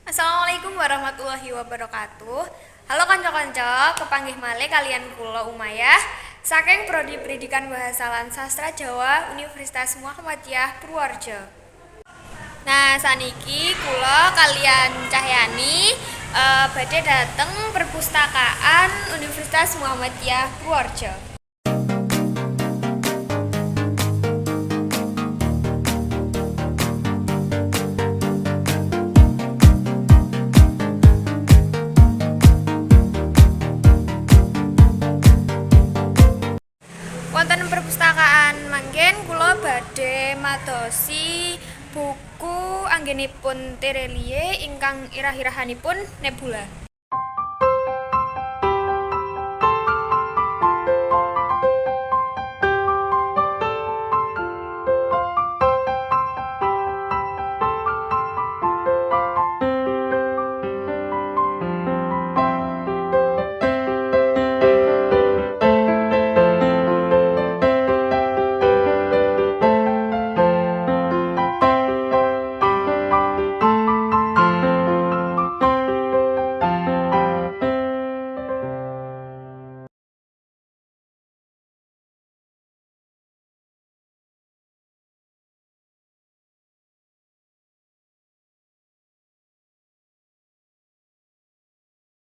Assalamualaikum warahmatullahi wabarakatuh. Halo kanca-kanca, kepanggih malih kalian kula Umayyah saking Prodi Pendidikan Bahasa lan Sastra Jawa Universitas Muhammadiyah Purworejo. Nah, saniki kula kalian Cahyani badhe dateng perpustakaan Universitas Muhammadiyah Purworejo. Wonten perpustakaan manggen kula badhe madosi buku anggenipun Terelie ingkang irah-irahanipun Nebula.